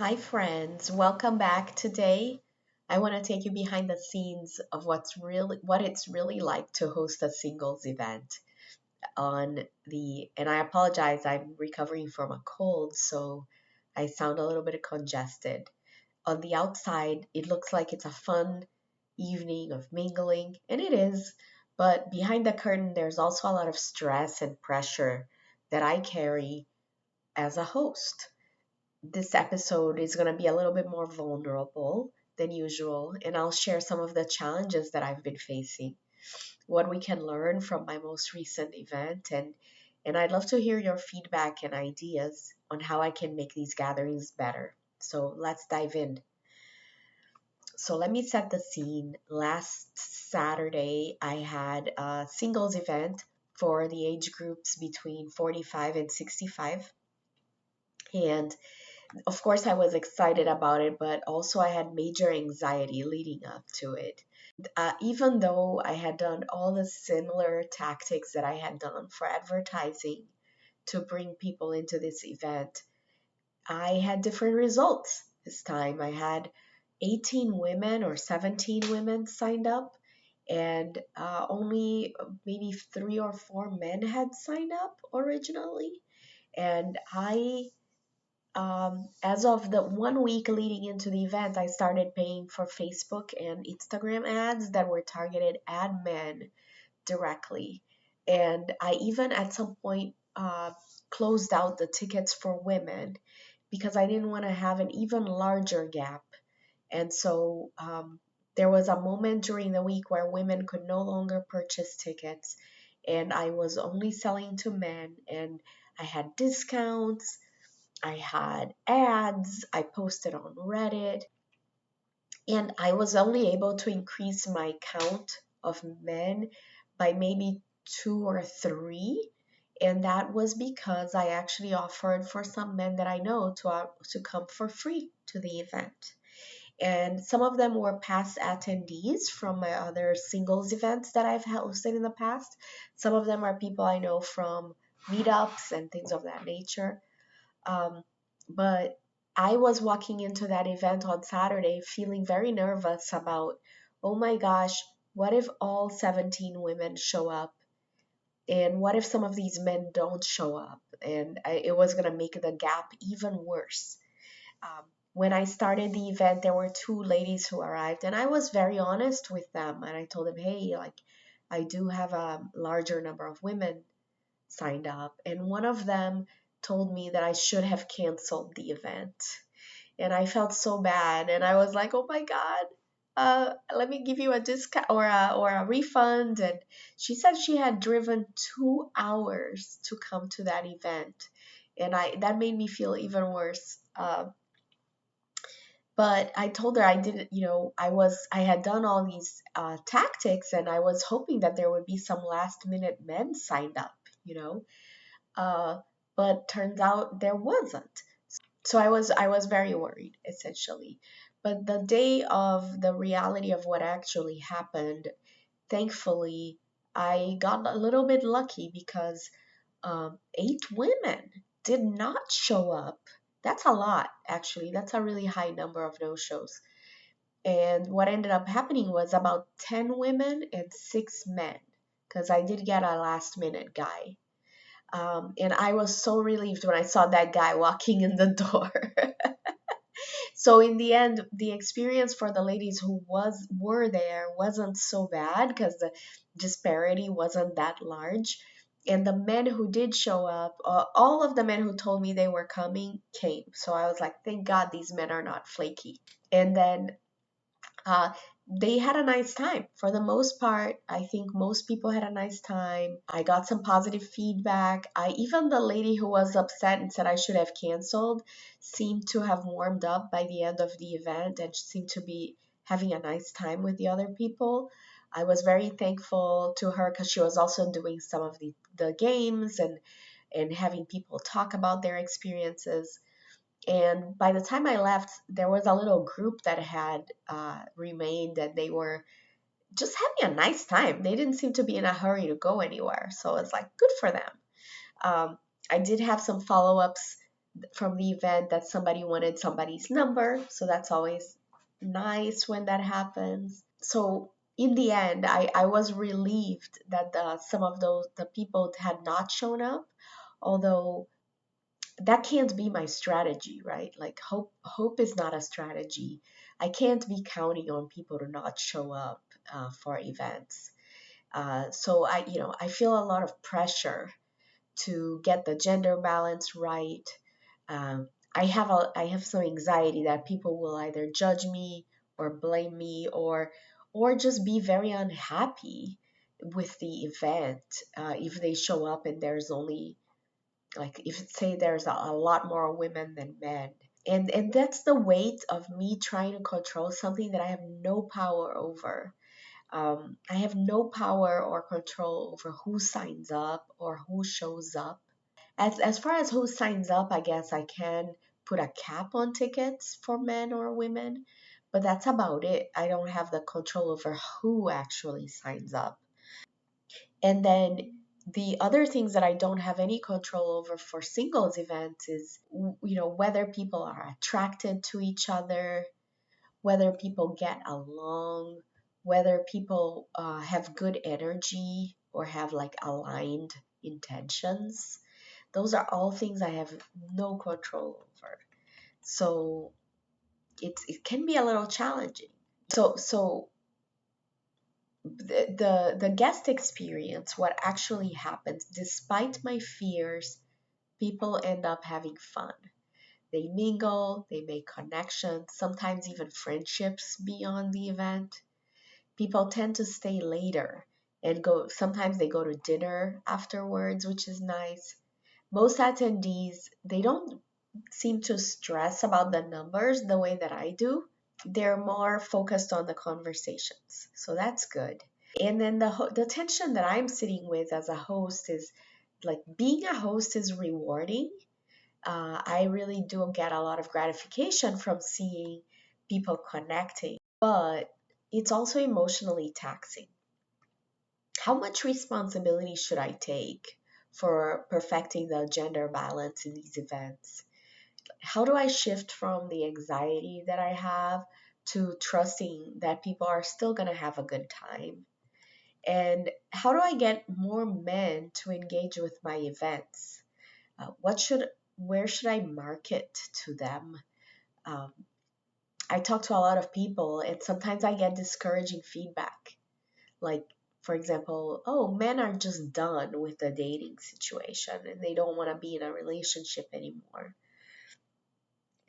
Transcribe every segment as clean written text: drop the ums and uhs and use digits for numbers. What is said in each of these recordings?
Hi, friends. Welcome back today. I want to take you behind the scenes of what it's really like to host a singles event and I apologize, I'm recovering from a cold, so I sound a little bit congested. On the outside, it looks like it's a fun evening of mingling, and it is, but behind the curtain, there's also a lot of stress and pressure that I carry as a host. This episode is going to be a little bit more vulnerable than usual, and I'll share some of the challenges that I've been facing, what we can learn from my most recent event, and I'd love to hear your feedback and ideas on how I can make these gatherings better. So let's dive in. So let me set the scene. Last Saturday, I had a singles event for the age groups between 45 and 65. And of course, I was excited about it, but also I had major anxiety leading up to it. Even though I had done all the similar tactics that I had done for advertising to bring people into this event, I had different results this time. I had 18 women or 17 women signed up, and only maybe 3 or 4 men had signed up originally. And as of the 1 week leading into the event, I started paying for Facebook and Instagram ads that were targeted at men directly. And I even at some point closed out the tickets for women because I didn't want to have an even larger gap. And so there was a moment during the week where women could no longer purchase tickets, and I was only selling to men, and I had discounts. I had ads, I posted on Reddit, and I was only able to increase my count of men by maybe 2 or 3. And that was because I actually offered for some men that I know to come for free to the event. And some of them were past attendees from my other singles events that I've hosted in the past. Some of them are people I know from meetups and things of that nature. Um, but I was walking into that event on Saturday feeling very nervous about, oh my gosh, what if all 17 women show up? And what if some of these men don't show up? And it was going to make the gap even worse. When I started the event, there were 2 ladies who arrived, and I was very honest with them. And I told them, hey, like, I do have a larger number of women signed up, and one of them told me that I should have canceled the event. And I felt so bad, and I was like, "Oh my God, let me give you a discount or a refund." And she said she had driven 2 hours to come to that event, and I that made me feel even worse. But I told her I didn't, I had done all these tactics, and I was hoping that there would be some last minute men signed up, you know uh, but turns out there wasn't. So I was very worried essentially. But the day of the reality of what actually happened, thankfully, I got a little bit lucky because 8 women did not show up. That's a lot, actually. That's a really high number of no shows. And what ended up happening was about 10 women and 6 men, because I did get a last minute guy. And I was so relieved when I saw that guy walking in the door. So in the end, the experience for the ladies who were there wasn't so bad because the disparity wasn't that large. And the men who did show up, all of the men who told me they were coming came. So I was like, thank God these men are not flaky. And then uh, they had a nice time. For the most part, I think most people had a nice time. I got some positive feedback. Even the lady who was upset and said I should have canceled seemed to have warmed up by the end of the event and seemed to be having a nice time with the other people. I was very thankful to her because she was also doing some of the games and having people talk about their experiences. And by the time I left, there was a little group that had remained, and they were just having a nice time. They didn't seem to be in a hurry to go anywhere. So it's like, good for them. I did have some follow ups from the event that somebody wanted somebody's number. So that's always nice when that happens. So in the end, I was relieved that some of the people had not shown up, although that can't be my strategy, right? Like hope is not a strategy. I can't be counting on people to not show up for events. So I feel a lot of pressure to get the gender balance right. Um, I have some anxiety that people will either judge me or blame me or just be very unhappy with the event if they show up and there's only like if say there's a lot more women than men. And that's the weight of me trying to control something that I have no power over. I have no power or control over who signs up or who shows up. As far as who signs up, I guess I can put a cap on tickets for men or women, but that's about it. I don't have the control over who actually signs up. And then the other things that I don't have any control over for singles events is, whether people are attracted to each other, whether people get along, whether people have good energy or have like aligned intentions. Those are all things I have no control over. So it can be a little challenging. So the guest experience, what actually happens, despite my fears, people end up having fun. They mingle, they make connections, sometimes even friendships beyond the event. People tend to stay later and sometimes they go to dinner afterwards, which is nice. Most attendees, they don't seem to stress about the numbers the way that I do. They're more focused on the conversations. So that's good. And then the tension that I'm sitting with as a host is like being a host is rewarding. I really do get a lot of gratification from seeing people connecting, but it's also emotionally taxing. How much responsibility should I take for perfecting the gender balance in these events? How do I shift from the anxiety that I have to trusting that people are still going to have a good time? And how do I get more men to engage with my events? Where should I market to them? Um, I talk to a lot of people, and sometimes I get discouraging feedback. Like, for example, oh, men are just done with the dating situation and they don't want to be in a relationship anymore.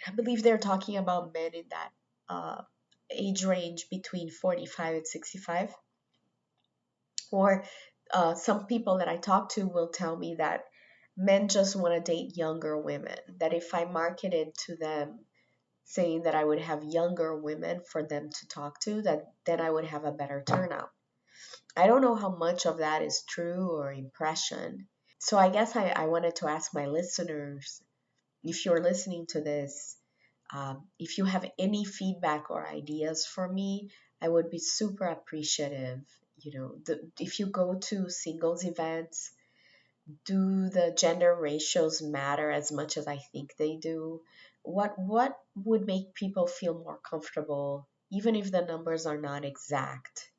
I believe they're talking about men in that uh, age range between 45 and 65. Or some people that I talk to will tell me that men just want to date younger women, that if I marketed to them saying that I would have younger women for them to talk to, that then I would have a better turnout. I don't know how much of that is true or impression. So I guess I wanted to ask my listeners, if you're listening to this, if you have any feedback or ideas for me, I would be super appreciative. If you go to singles events, do the gender ratios matter as much as I think they do? What would make people feel more comfortable, even if the numbers are not exact?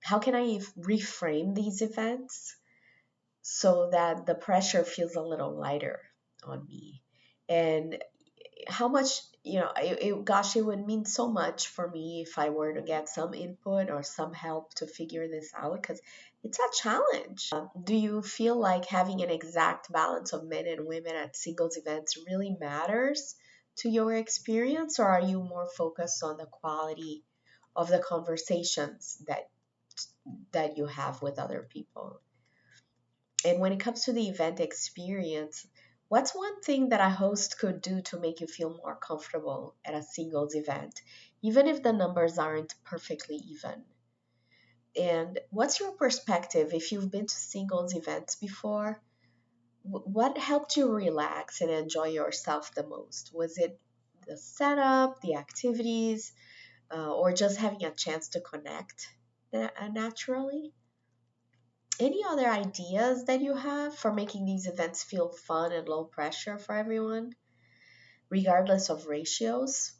How can I reframe these events so that the pressure feels a little lighter on me? And how much, gosh, it would mean so much for me if I were to get some input or some help to figure this out, because it's a challenge. Do you feel like having an exact balance of men and women at singles events really matters to your experience, or are you more focused on the quality of the conversations that you have with other people? And when it comes to the event experience, what's one thing that a host could do to make you feel more comfortable at a singles event, even if the numbers aren't perfectly even? And what's your perspective if you've been to singles events before? What helped you relax and enjoy yourself the most? Was it the setup, the activities, or just having a chance to connect naturally? Any other ideas that you have for making these events feel fun and low pressure for everyone? regardless of ratios.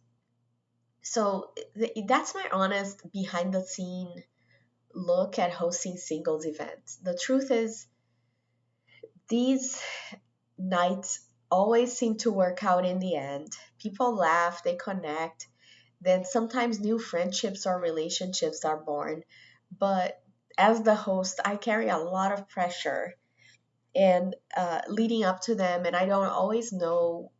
So that's my honest behind the scene look at hosting singles events. The truth is, these nights always seem to work out in the end. People laugh, they connect, then sometimes new friendships or relationships are born. But as the host, I carry a lot of pressure and leading up to them, and I don't always know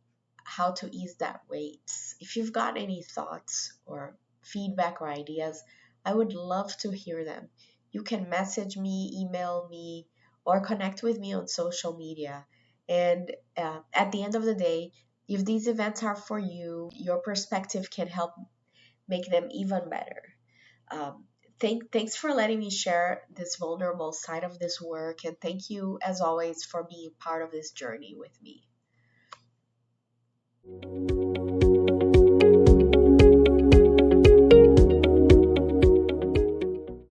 how to ease that weight. If you've got any thoughts or feedback or ideas, I would love to hear them. You can message me, email me, or connect with me on social media. And at the end of the day, if these events are for you, your perspective can help make them even better. Um, thanks for letting me share this vulnerable side of this work, and thank you, as always, for being part of this journey with me.